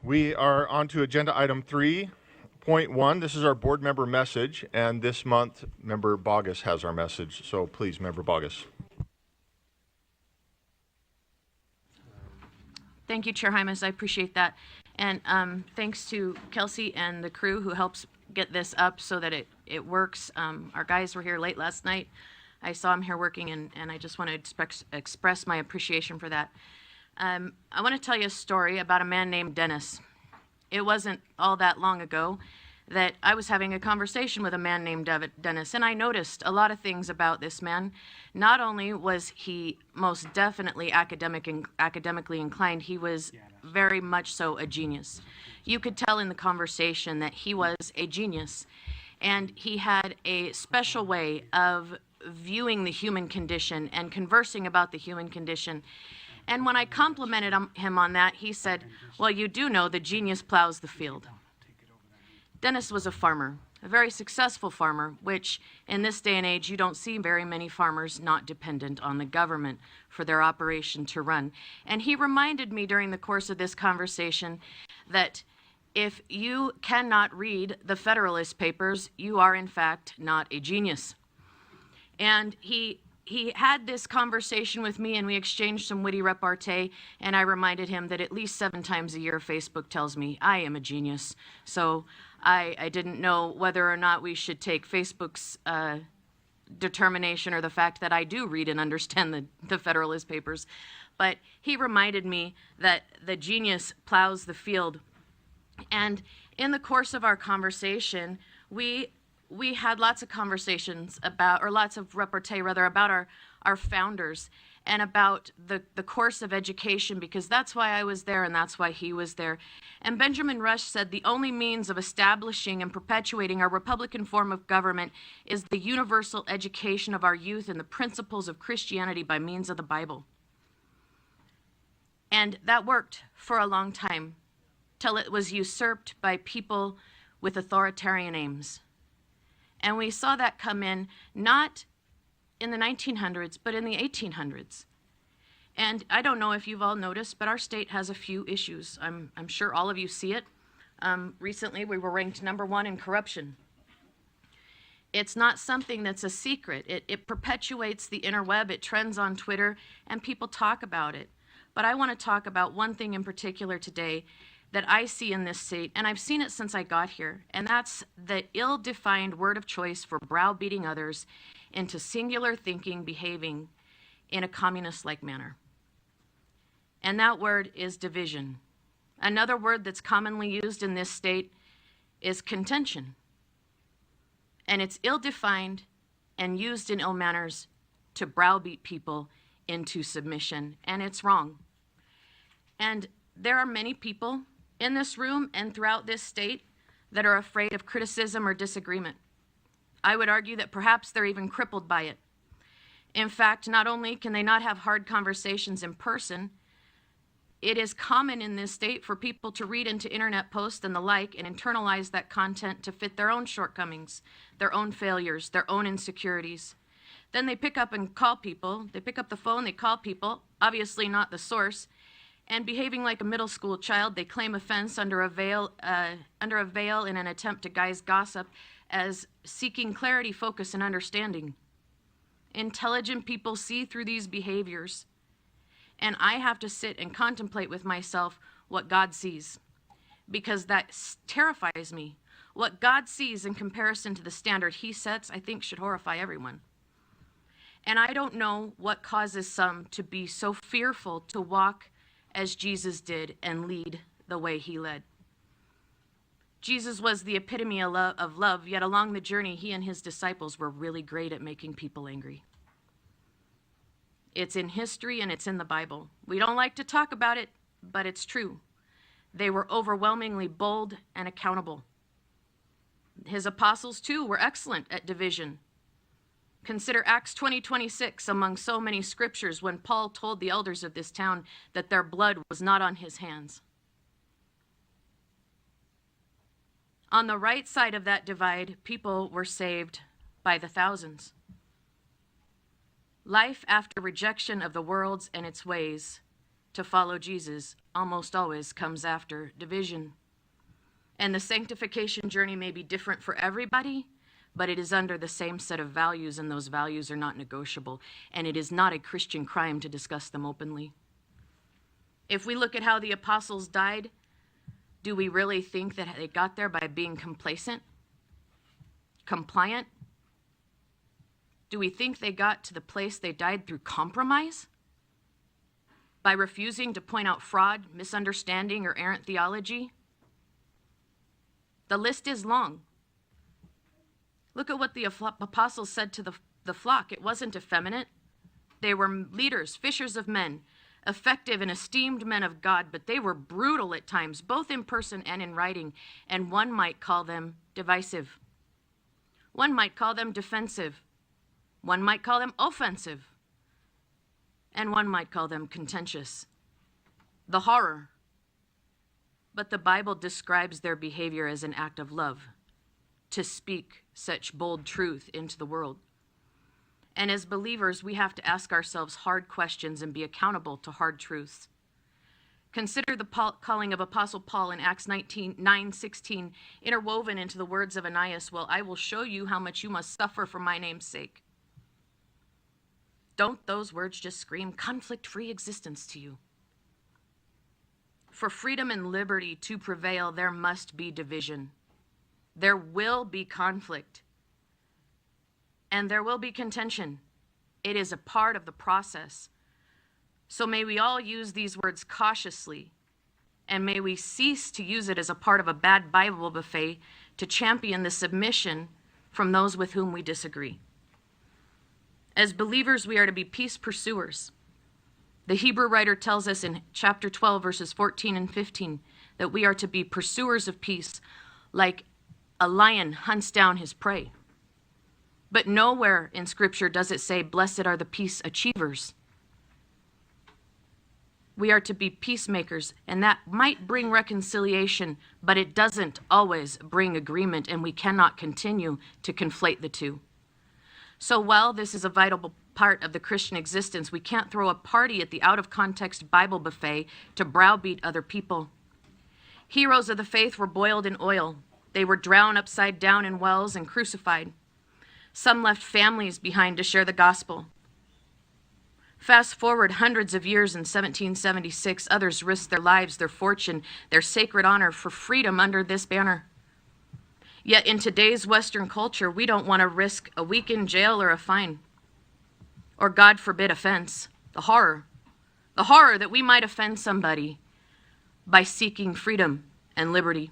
We are on to agenda item 3.1. This is our board member message, and this month, Member Boggess has our message. So please, Member Boggess. Thank you, Chair Hymas. I appreciate that. And thanks to Kelsey and the crew who helps get this up so that it works. Our guys were here late last night. I saw them here working, and I just want to express my appreciation for that. I want to tell you a story about a man named Dennis. It wasn't all that long ago that I was having a conversation with a man named Dennis, and I noticed a lot of things about this man. Not only was he most definitely academically inclined, he was very much so a genius. You could tell in the conversation that he was a genius, and he had a special way of viewing the human condition and conversing about the human condition. And when I complimented him on that, he said, well, you do know the genius plows the field. Dennis was a farmer, a very successful farmer, which in this day and age, you don't see very many farmers not dependent on the government for their operation to run. And he reminded me during the course of this conversation that if you cannot read the Federalist Papers, you are in fact not a genius. And he had this conversation with me, and we exchanged some witty repartee, and I reminded him that at least 7 times a year Facebook tells me I am a genius. So I didn't know whether or not we should take Facebook's determination or the fact that I do read and understand the Federalist Papers. But he reminded me that the genius plows the field. And in the course of our conversation, we had lots of conversations about, or lots of repartee rather, about our founders and about the course of education, because that's why I was there and that's why he was there. And Benjamin Rush said the only means of establishing and perpetuating our Republican form of government is the universal education of our youth in the principles of Christianity by means of the Bible. And that worked for a long time, till it was usurped by people with authoritarian aims. And we saw that come in not in the 1900s, but in the 1800s. And I don't know if you've all noticed, but our state has a few issues. I'm sure all of you see it. Recently, we were ranked #1 in corruption. It's not something that's a secret. It perpetuates the interweb, it trends on Twitter, and people talk about it. But I want to talk about one thing in particular today that I see in this state, and I've seen it since I got here, and that's the ill-defined word of choice for browbeating others into singular thinking, behaving in a communist-like manner. And that word is division. Another word that's commonly used in this state is contention. And it's ill-defined and used in ill manners to browbeat people into submission, and it's wrong. And there are many people in this room and throughout this state that are afraid of criticism or disagreement. I would argue that perhaps they're even crippled by it. In fact, not only can they not have hard conversations in person, it is common in this state for people to read into internet posts and the like and internalize that content to fit their own shortcomings, their own failures, their own insecurities. Then they pick up and call people. They pick up the phone, they call people, obviously not the source, and behaving like a middle school child, they claim offense under a veil in an attempt to guise gossip as seeking clarity, focus, and understanding. Intelligent people see through these behaviors, and I have to sit and contemplate with myself what God sees, because that terrifies me. What God sees in comparison to the standard he sets, I think should horrify everyone. And I don't know what causes some to be so fearful to walk as Jesus did and lead the way he led. Jesus was the epitome of love, yet along the journey, he and his disciples were really great at making people angry. It's in history and it's in the Bible. We don't like to talk about it, but it's true. They were overwhelmingly bold and accountable. His apostles, too, were excellent at division. Consider Acts 20:26 among so many scriptures when Paul told the elders of this town that their blood was not on his hands. On the right side of that divide, people were saved by the thousands. Life after rejection of the world and its ways to follow Jesus almost always comes after division. And the sanctification journey may be different for everybody, but it is under the same set of values, and those values are not negotiable. And it is not a Christian crime to discuss them openly. If we look at how the apostles died, do we really think that they got there by being complacent, compliant? Do we think they got to the place they died through compromise? By refusing to point out fraud, misunderstanding, or errant theology? The list is long. Look at what the apostles said to the flock. It wasn't effeminate. They were leaders, fishers of men, effective and esteemed men of God, but they were brutal at times, both in person and in writing, and one might call them divisive. One might call them defensive. One might call them offensive. And one might call them contentious. The horror. But the Bible describes their behavior as an act of love, to speak such bold truth into the world. And as believers, we have to ask ourselves hard questions and be accountable to hard truths. Consider the calling of Apostle Paul in Acts 9:16, interwoven into the words of Ananias, "Well, I will show you how much you must suffer for my name's sake." Don't those words just scream conflict-free existence to you? For freedom and liberty to prevail, there must be division. There will be conflict. And there will be contention. It is a part of the process. So may we all use these words cautiously, and may we cease to use it as a part of a bad Bible buffet to champion the submission from those with whom we disagree. As believers, we are to be peace pursuers. The Hebrew writer tells us in chapter 12, verses 14 and 15, that we are to be pursuers of peace, like a lion hunts down his prey. But nowhere in Scripture does it say, "Blessed are the peace achievers." We are to be peacemakers, and that might bring reconciliation, but it doesn't always bring agreement, and we cannot continue to conflate the two. So while this is a vital part of the Christian existence, we can't throw a party at the out-of-context Bible buffet to browbeat other people. Heroes of the faith were boiled in oil. They were drowned upside down in wells and crucified. Some left families behind to share the gospel. Fast forward hundreds of years in 1776, others risked their lives, their fortune, their sacred honor for freedom under this banner. Yet in today's Western culture, we don't want to risk a week in jail or a fine, or God forbid, offense. The horror that we might offend somebody by seeking freedom and liberty.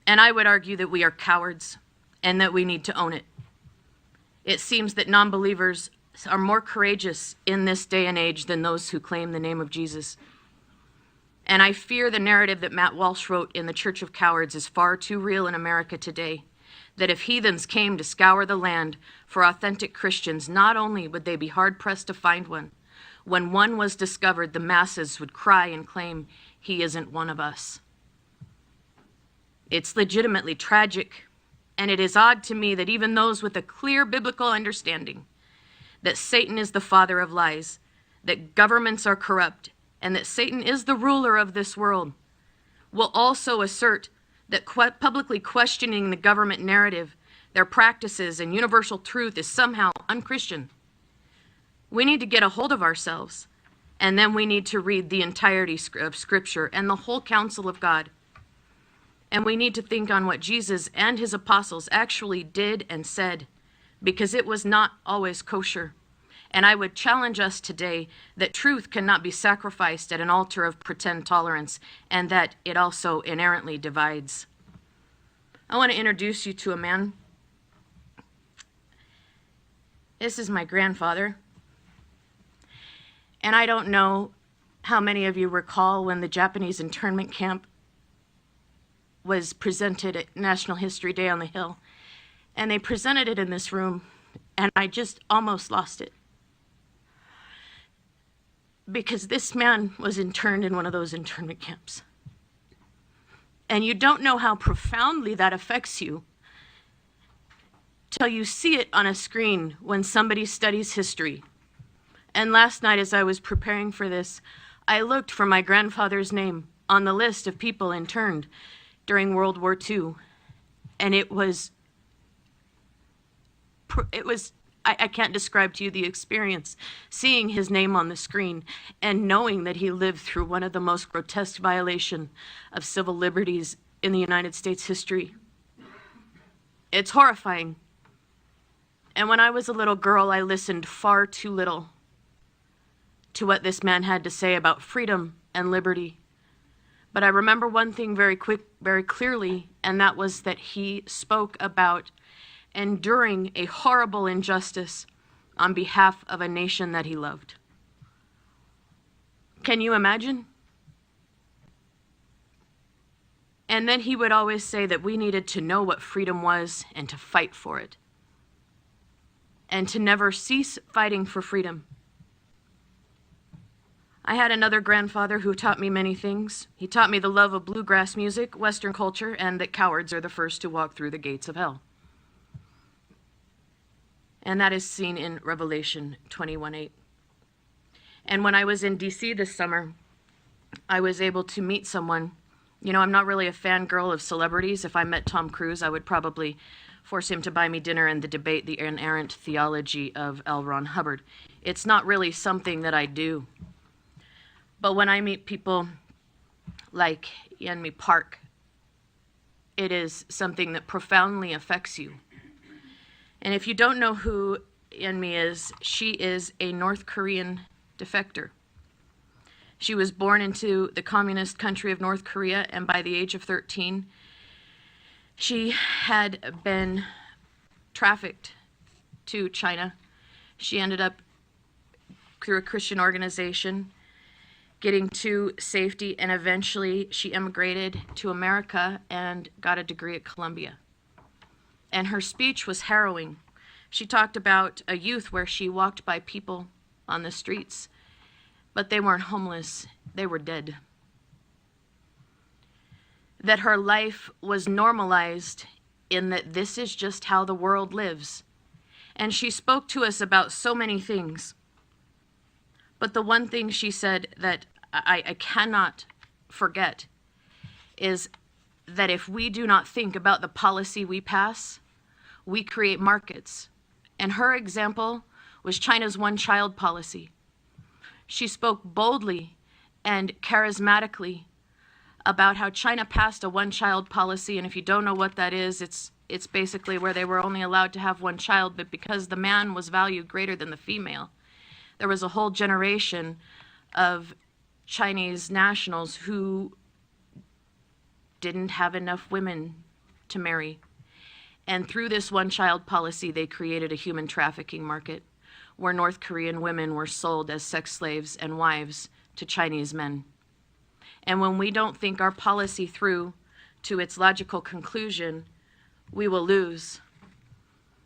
And I would argue that we are cowards and that we need to own it. It seems that non-believers are more courageous in this day and age than those who claim the name of Jesus. And I fear the narrative that Matt Walsh wrote in The Church of Cowards is far too real in America today, that if heathens came to scour the land for authentic Christians, not only would they be hard-pressed to find one, when one was discovered, the masses would cry and claim, "He isn't one of us." It's legitimately tragic, and it is odd to me that even those with a clear biblical understanding that Satan is the father of lies, that governments are corrupt, and that Satan is the ruler of this world, will also assert that publicly questioning the government narrative, their practices, and universal truth is somehow unchristian. We need to get a hold of ourselves, and then we need to read the entirety of Scripture and the whole counsel of God. And we need to think on what Jesus and his apostles actually did and said, because it was not always kosher. And I would challenge us today that truth cannot be sacrificed at an altar of pretend tolerance, and that it also inherently divides. I want to introduce you to a man. This is my grandfather. And I don't know how many of you recall when the Japanese internment camp was presented at National History Day on the Hill. And they presented it in this room, and I just almost lost it. Because this man was interned in one of those internment camps. And you don't know how profoundly that affects you till you see it on a screen when somebody studies history. And last night, as I was preparing for this, I looked for my grandfather's name on the list of people interned during World War II, and it was, I can't describe to you the experience, seeing his name on the screen and knowing that he lived through one of the most grotesque violations of civil liberties in the United States history. It's horrifying. And when I was a little girl, I listened far too little to what this man had to say about freedom and liberty. But I remember one thing very clearly, and that was that he spoke about enduring a horrible injustice on behalf of a nation that he loved. Can you imagine? And then he would always say that we needed to know what freedom was and to fight for it, and to never cease fighting for freedom. I had another grandfather who taught me many things. He taught me the love of bluegrass music, Western culture, and that cowards are the first to walk through the gates of hell. And that is seen in Revelation 21:8. And when I was in DC this summer, I was able to meet someone. You know, I'm not really a fangirl of celebrities. If I met Tom Cruise, I would probably force him to buy me dinner and debate the inerrant theology of L. Ron Hubbard. It's not really something that I do. But when I meet people like Yeonmi Park, it is something that profoundly affects you. And if you don't know who Yeonmi is, she is a North Korean defector. She was born into the communist country of North Korea, and by the age of 13, she had been trafficked to China. She ended up, through a Christian organization, getting to safety, and eventually she immigrated to America and got a degree at Columbia. And her speech was harrowing. She talked about a youth where she walked by people on the streets, but they weren't homeless, they were dead. That her life was normalized in that this is just how the world lives. And she spoke to us about so many things. But the one thing she said that I cannot forget is that if we do not think about the policy we pass, we create markets. And her example was China's one-child policy. She spoke boldly and charismatically about how China passed a one-child policy, and if you don't know what that is, it's basically where they were only allowed to have one child, but because the man was valued greater than the female, there was a whole generation of Chinese nationals who didn't have enough women to marry. And through this one-child policy, they created a human trafficking market where North Korean women were sold as sex slaves and wives to Chinese men. And when we don't think our policy through to its logical conclusion, we will lose.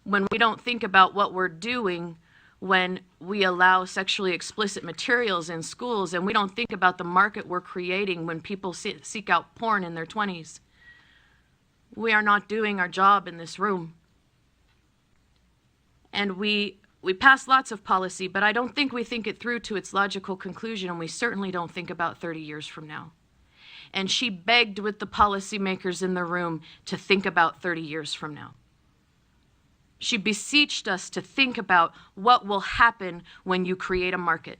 When we don't think about what we're doing when we allow sexually explicit materials in schools, and we don't think about the market we're creating when people seek out porn in their 20s, we are not doing our job in this room. And we pass lots of policy, but I don't think we think it through to its logical conclusion, and we certainly don't think about 30 years from now. And she begged with the policymakers in the room to think about 30 years from now. She beseeched us to think about what will happen when you create a market.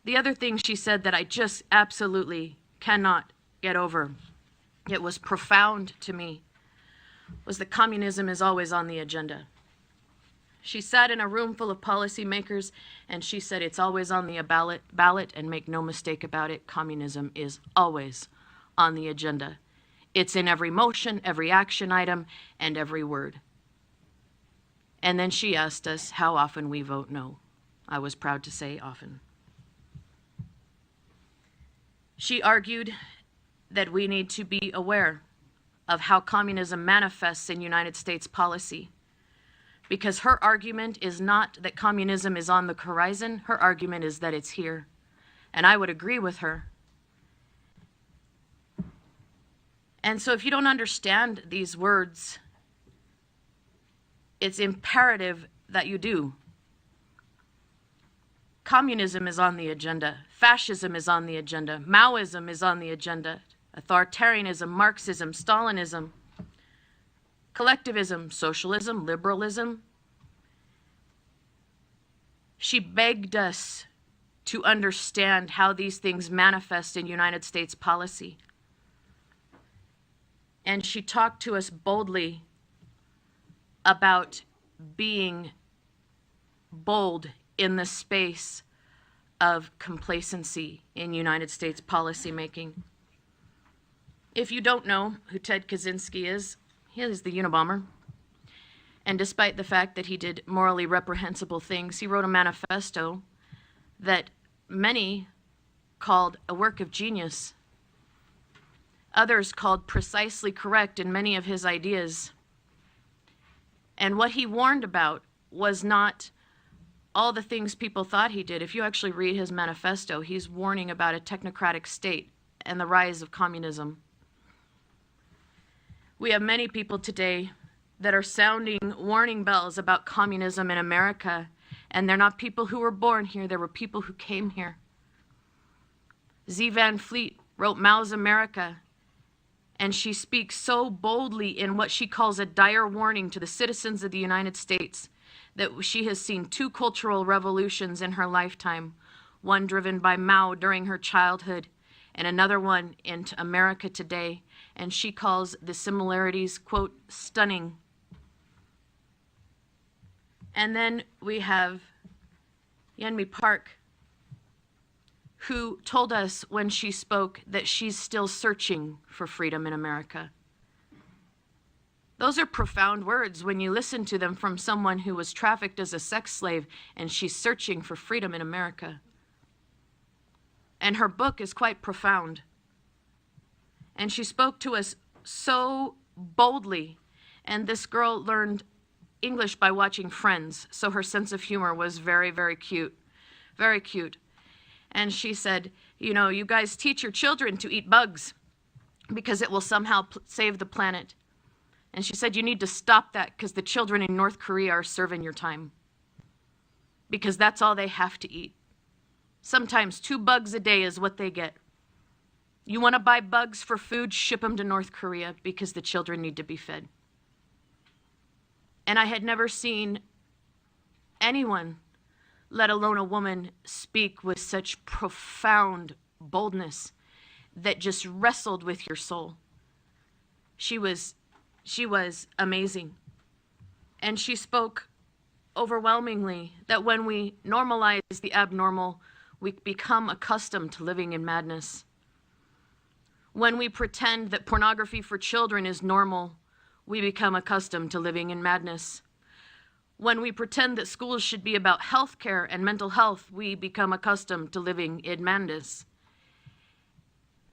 The other thing she said that I just absolutely cannot get over, it was profound to me, was that communism is always on the agenda. She sat in a room full of policymakers and she said it's always on the ballot, and make no mistake about it, communism is always on the agenda. It's in every motion, every action item, and every word. And then she asked us how often we vote no. I was proud to say often. She argued that we need to be aware of how communism manifests in United States policy, because her argument is not that communism is on the horizon, her argument is that it's here. And I would agree with her. And so if you don't understand these words, it's imperative that you do. Communism is on the agenda. Fascism is on the agenda. Maoism is on the agenda. Authoritarianism, Marxism, Stalinism, collectivism, socialism, liberalism. She begged us to understand how these things manifest in United States policy. And she talked to us boldly about being bold in the space of complacency in United States policymaking. If you don't know who Ted Kaczynski is, he is the Unabomber. And despite the fact that he did morally reprehensible things, he wrote a manifesto that many called a work of genius. Others called precisely correct in many of his ideas. And what he warned about was not all the things people thought he did. If you actually read his manifesto, he's warning about a technocratic state and the rise of communism. We have many people today that are sounding warning bells about communism in America, and they're not people who were born here, they were people who came here. Z. Van Fleet wrote Mao's America, and she speaks so boldly in what she calls a dire warning to the citizens of the United States that she has seen 2 cultural revolutions in her lifetime, one driven by Mao during her childhood and another one into America today. And she calls the similarities, quote, stunning. And then we have Yeonmi Park, who told us when she spoke that she's still searching for freedom in America. Those are profound words when you listen to them from someone who was trafficked as a sex slave, and she's searching for freedom in America. And her book is quite profound. And she spoke to us so boldly. And this girl learned English by watching Friends, so her sense of humor was very, very cute. Very cute. And she said, you know, you guys teach your children to eat bugs because it will somehow save the planet. And she said, you need to stop that because the children in North Korea are serving your time. Because that's all they have to eat. Sometimes 2 bugs a day is what they get. You want to buy bugs for food, ship them to North Korea because the children need to be fed. And I had never seen anyone, let alone a woman, speak with such profound boldness that just wrestled with your soul. She was amazing. And she spoke overwhelmingly that when we normalize the abnormal, we become accustomed to living in madness. When we pretend that pornography for children is normal, we become accustomed to living in madness. When we pretend that schools should be about health care and mental health, we become accustomed to living in madness.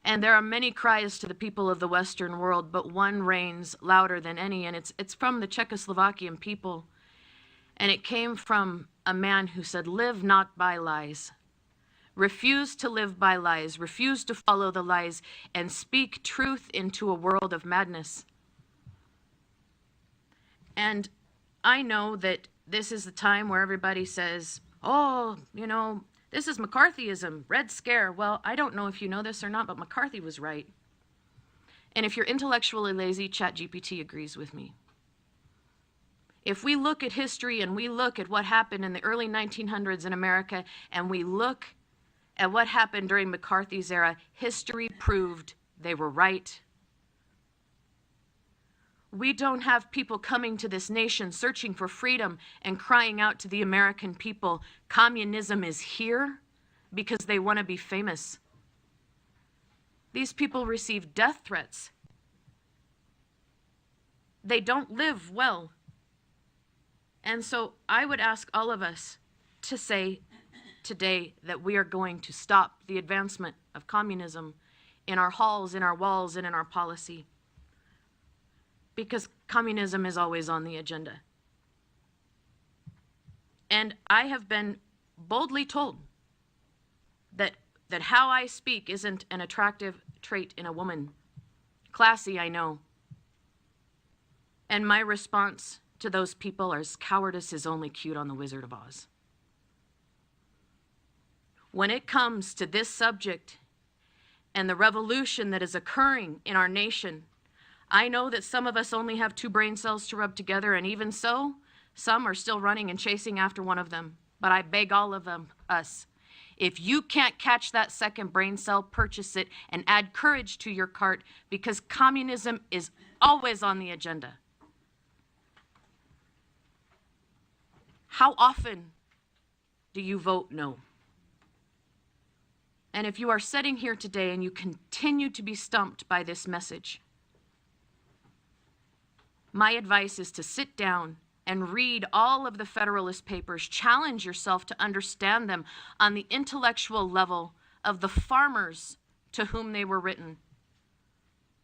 And there are many cries to the people of the Western world, but one reigns louder than any, and it's from the Czechoslovakian people. And it came from a man who said, live not by lies. Refuse to live by lies, refuse to follow the lies, and speak truth into a world of madness. And I know that this is the time where everybody says, oh, you know, this is McCarthyism, Red Scare. Well, I don't know if you know this or not, but McCarthy was right. And if you're intellectually lazy, ChatGPT agrees with me. If we look at history and we look at what happened in the early 1900s in America, and we look at what happened during McCarthy's era, history proved they were right. We don't have people coming to this nation searching for freedom and crying out to the American people, communism is here, because they want to be famous. These people receive death threats. They don't live well. And so I would ask all of us to say today that we are going to stop the advancement of communism in our halls, in our walls, and in our policy. Because communism is always on the agenda. And I have been boldly told that how I speak isn't an attractive trait in a woman. Classy, I know. And my response to those people is, cowardice is only cute on The Wizard of Oz. when it comes to this subject and the revolution that is occurring in our nation, I know that some of us only have 2 brain cells to rub together, and even so, some are still running and chasing after one of them. But I beg all of us, if you can't catch that second brain cell, purchase it and add courage to your cart, because communism is always on the agenda. How often do you vote no? And if you are sitting here today and you continue to be stumped by this message, my advice is to sit down and read all of the Federalist Papers. Challenge yourself to understand them on the intellectual level of the farmers to whom they were written,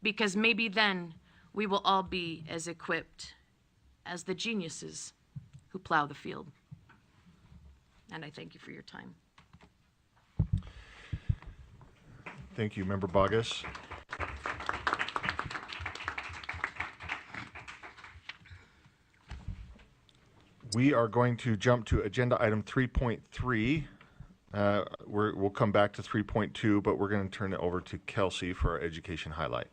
because maybe then we will all be as equipped as the geniuses who plow the field. And I thank you for your time. Thank you, Member Boggess. We are going to jump to agenda item 3.3. We'll come back to 3.2, but we're going to turn it over to Kelsey for our education highlight.